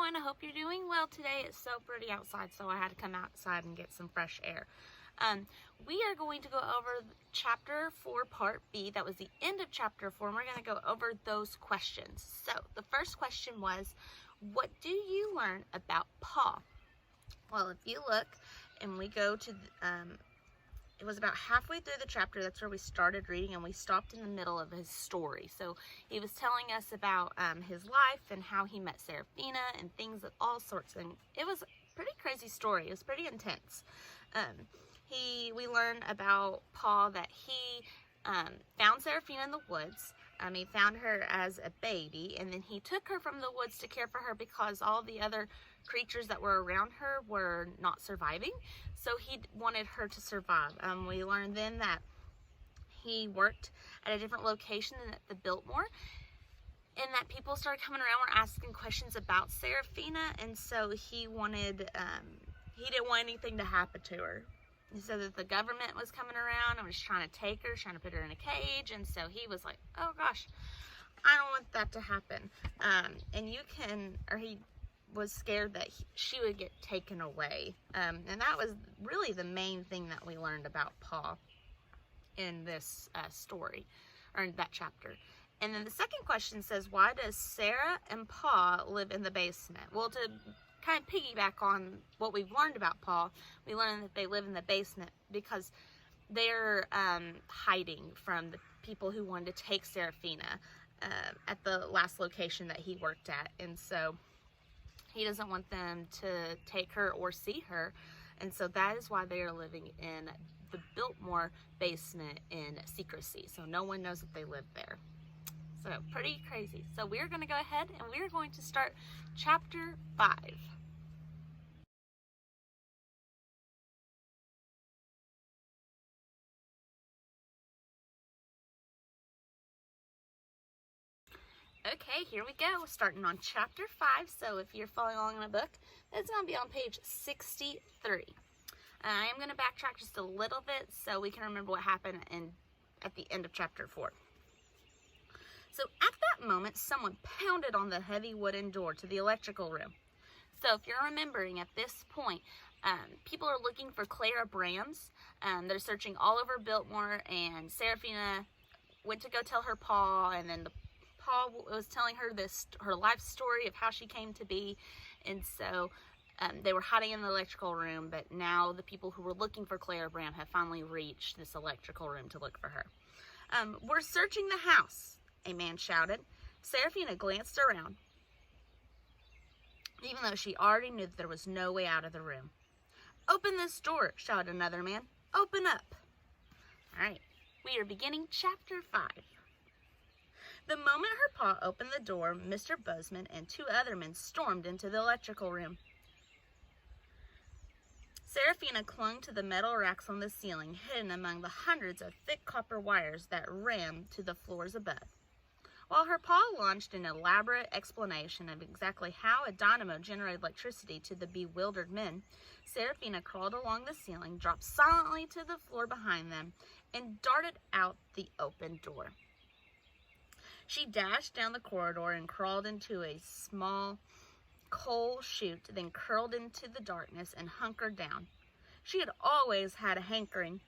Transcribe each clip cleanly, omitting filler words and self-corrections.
everyone. I hope you're doing well today. It's so pretty outside, so I had to come outside and get some fresh air. We are going to go over Chapter 4, Part B. That was the end of Chapter 4, and we're going to go over those questions. So, the first question was, what do you learn about Pa? Well, if you look, and we go to, it was about halfway through the chapter, that's where we started reading, and we stopped in the middle of his story. So he was telling us about his life and how he met Serafina and things of all sorts. And it was a pretty crazy story. It was pretty intense. We learned about Pa that he found Serafina in the woods. He found her as a baby, and then he took her from the woods to care for her because all the other creatures that were around her were not surviving, so he wanted her to survive. We learned then that he worked at a different location at the Biltmore, and that people started coming around, were asking questions about Serafina, and so he didn't want anything to happen to her. He said that the government was coming around and was trying to take her, trying to put her in a cage, and so he was like, oh gosh, I don't want that to happen. He was scared that she would get taken away. And that was really the main thing that we learned about Pa in this story, or in that chapter. And then the second question says, why does Sarah and Pa live in the basement? Well, to kind of piggyback on what we've learned about Pa, we learned that they live in the basement because they're hiding from the people who wanted to take Serafina at the last location that he worked at. And so he doesn't want them to take her or see her. And so that is why they are living in the Biltmore basement in secrecy. So no one knows that they live there. So pretty crazy. So we're going to go ahead and we're going to start Chapter 5. Okay, here we go. Starting on Chapter 5. So if you're following along in the book, that's going to be on page 63. I am going to backtrack just a little bit so we can remember what happened at the end of Chapter 4. So at that moment, someone pounded on the heavy wooden door to the electrical room. So if you're remembering at this point, people are looking for Clara Brams. They're searching all over Biltmore, and Serafina went to go tell her Pa, and then Pa was telling her her life story of how she came to be. And so they were hiding in the electrical room, but now the people who were looking for Clara Bram have finally reached this electrical room to look for her. We're searching the house, a man shouted. Serafina glanced around, even though she already knew that there was no way out of the room. Open this door, shouted another man. Open up. All right, we are beginning Chapter 5. The moment her Pa opened the door, Mr. Bozeman and two other men stormed into the electrical room. Serafina clung to the metal racks on the ceiling, hidden among the hundreds of thick copper wires that ran to the floors above. While her Pa launched an elaborate explanation of exactly how a dynamo generated electricity to the bewildered men, Serafina crawled along the ceiling, dropped silently to the floor behind them, and darted out the open door. She dashed down the corridor and crawled into a small coal chute, then curled into the darkness and hunkered down. She had always had a hankering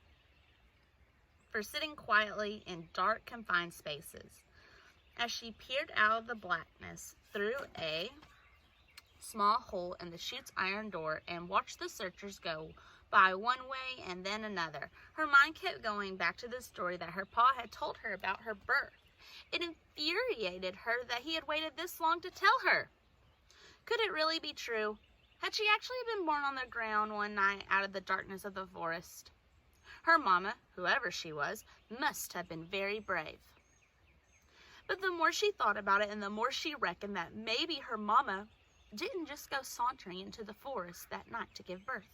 for sitting quietly in dark, confined spaces. As she peered out of the blackness through a small hole in the chute's iron door and watched the searchers go by one way and then another, her mind kept going back to the story that her Pa had told her about her birth. It infuriated her that he had waited this long to tell her. Could it really be true? Had she actually been born on the ground one night out of the darkness of the forest? Her mama, whoever she was, must have been very brave. But the more she thought about it, and the more she reckoned that maybe her mama didn't just go sauntering into the forest that night to give birth.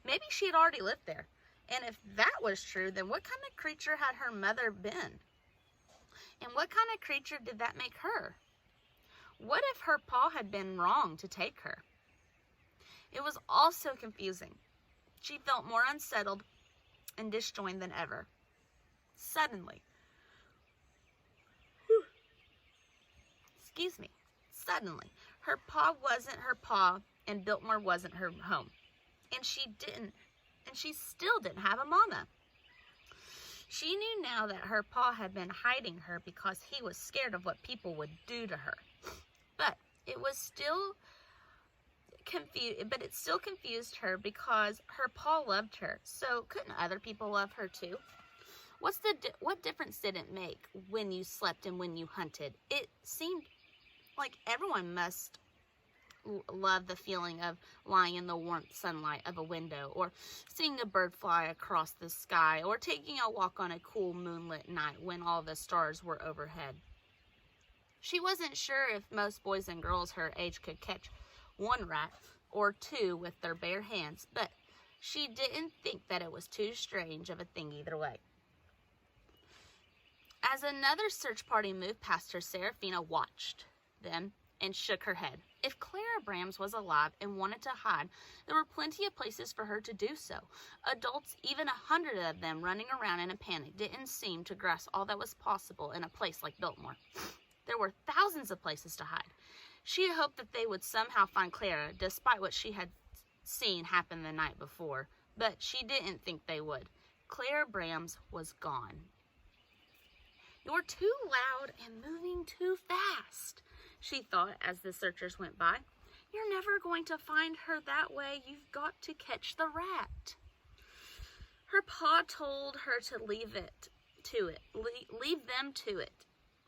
Maybe she had already lived there. And if that was true, then what kind of creature had her mother been? And what kind of creature did that make her? What if her Pa had been wrong to take her? It was all so confusing. She felt more unsettled and disjointed than ever. Suddenly, Her paw wasn't her paw, and Biltmore wasn't her home. And she still didn't have a mama. She knew now that her paw had been hiding her because he was scared of what people would do to her. But it still confused her because her paw loved her. So couldn't other people love her too? What difference did it make when you slept and when you hunted? It seemed like everyone must love the feeling of lying in the warm sunlight of a window, or seeing a bird fly across the sky, or taking a walk on a cool moonlit night when all the stars were overhead. She wasn't sure if most boys and girls her age could catch one rat or two with their bare hands, but she didn't think that it was too strange of a thing either way. As another search party moved past her, Serafina watched them and shook her head. If Clara Brams was alive and wanted to hide, there were plenty of places for her to do so. Adults, even 100 of them running around in a panic, didn't seem to grasp all that was possible in a place like Biltmore. There were thousands of places to hide. She hoped that they would somehow find Clara, despite what she had seen happen the night before, but she didn't think they would. Clara Brams was gone. "You're too loud and moving too fast," she thought as the searchers went by. "You're never going to find her that way. You've got to catch the rat." Her paw told her to leave them to it,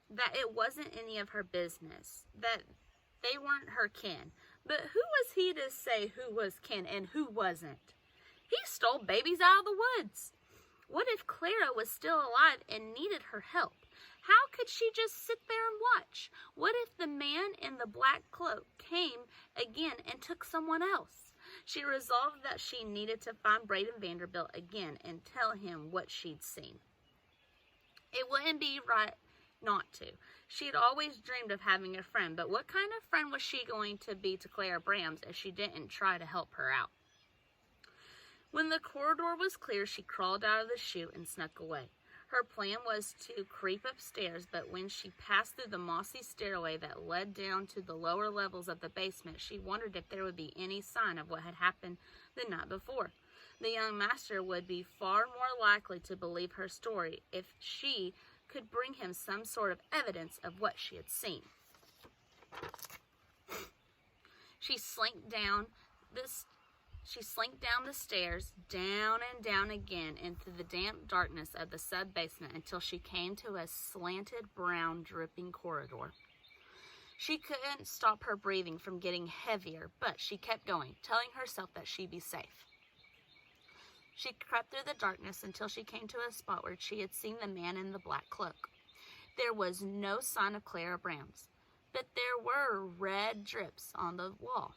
that it wasn't any of her business, that they weren't her kin. But who was he to say who was kin and who wasn't? He stole babies out of the woods. What if Clara was still alive and needed her help? How could she just sit there and watch? What if the man in the black cloak came again and took someone else? She resolved that she needed to find Braden Vanderbilt again and tell him what she'd seen. It wouldn't be right not to. She'd always dreamed of having a friend, but what kind of friend was she going to be to Clara Brams if she didn't try to help her out? When the corridor was clear, she crawled out of the chute and snuck away. Her plan was to creep upstairs, but when she passed through the mossy stairway that led down to the lower levels of the basement, she wondered if there would be any sign of what had happened the night before. The young master would be far more likely to believe her story if she could bring him some sort of evidence of what she had seen. She slinked down the stairs, down and down again into the damp darkness of the sub-basement until she came to a slanted, brown, dripping corridor. She couldn't stop her breathing from getting heavier, but she kept going, telling herself that she'd be safe. She crept through the darkness until she came to a spot where she had seen the man in the black cloak. There was no sign of Clara Brams, but there were red drips on the wall.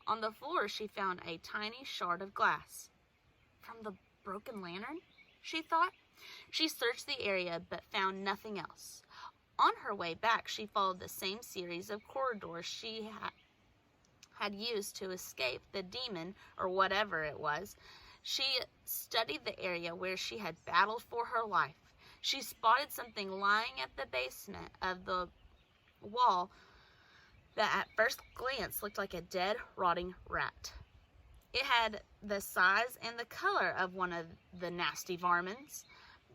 On the floor, she found a tiny shard of glass. From the broken lantern, she thought. She searched the area, but found nothing else. On her way back, she followed the same series of corridors she had used to escape the demon, or whatever it was. She studied the area where she had battled for her life. She spotted something lying at the basement of the wall that at first glance looked like a dead, rotting rat. It had the size and the color of one of the nasty varmints,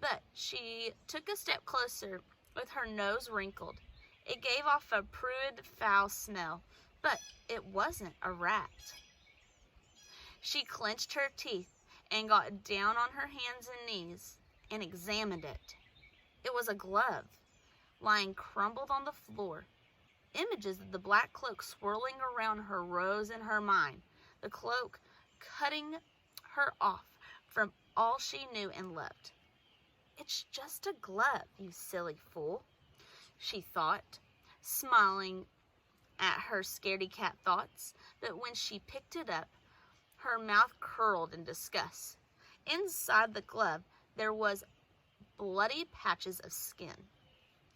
but she took a step closer with her nose wrinkled. It gave off a prude, foul smell, but it wasn't a rat. She clenched her teeth and got down on her hands and knees and examined it. It was a glove, lying crumpled on the floor. Images of the black cloak swirling around her rose in her mind, the cloak cutting her off from all she knew and loved. "It's just a glove, you silly fool," she thought, smiling at her scaredy cat thoughts, but when she picked it up, her mouth curled in disgust. Inside the glove, there was bloody patches of skin.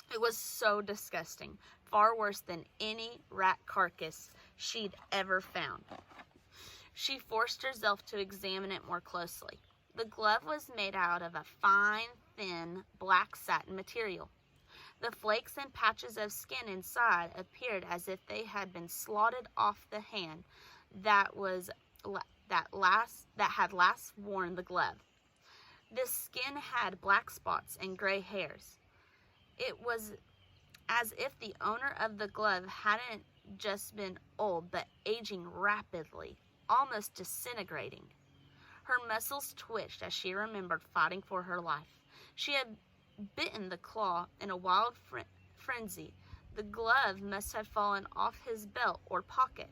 It was so disgusting, far worse than any rat carcass she'd ever found. She forced herself to examine it more closely. The glove was made out of a fine, thin, black satin material. The flakes and patches of skin inside appeared as if they had been slotted off the hand that had last worn the glove. The skin had black spots and gray hairs. It was as if the owner of the glove hadn't just been old, but aging rapidly, almost disintegrating. Her muscles twitched as she remembered fighting for her life. She had bitten the claw in a wild frenzy. The glove must have fallen off his belt or pocket,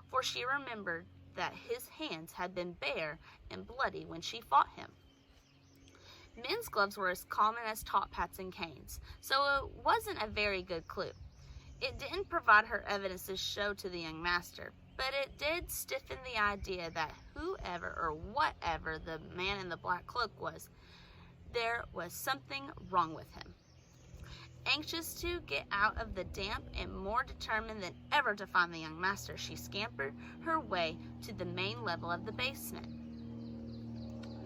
for she remembered that his hands had been bare and bloody when she fought him. Men's gloves were as common as top hats and canes, so it wasn't a very good clue. It didn't provide her evidence to show to the young master, but it did stiffen the idea that whoever or whatever the man in the black cloak was, there was something wrong with him. Anxious to get out of the damp and more determined than ever to find the young master, she scampered her way to the main level of the basement.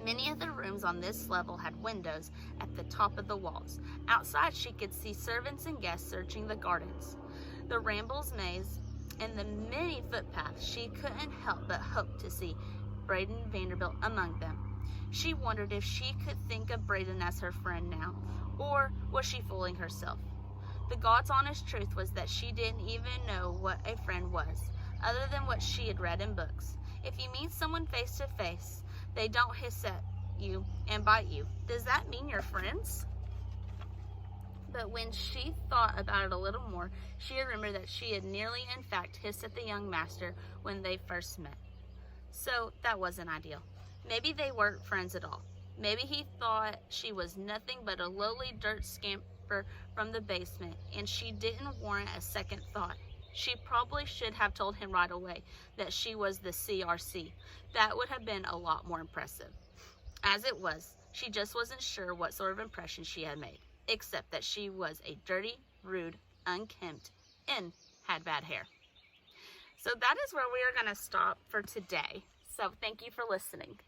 Many of the rooms on this level had windows at the top of the walls. Outside, she could see servants and guests searching the gardens, the Rambles maze, and the many footpaths. She couldn't help but hope to see Braden Vanderbilt among them. She wondered if she could think of Braden as her friend now, or was she fooling herself? The God's honest truth was that she didn't even know what a friend was, other than what she had read in books. If you meet someone face to face, they don't hiss at you and bite you. Does that mean you're friends? But when she thought about it a little more, she remembered that she had nearly in fact hissed at the young master when they first met. So that wasn't ideal. Maybe they weren't friends at all. Maybe he thought she was nothing but a lowly dirt scamper from the basement, and she didn't warrant a second thought. She probably should have told him right away that she was the CRC. That would have been a lot more impressive. As it was, she just wasn't sure what sort of impression she had made, except that she was a dirty, rude, unkempt, and had bad hair. So that is where we are going to stop for today. So thank you for listening.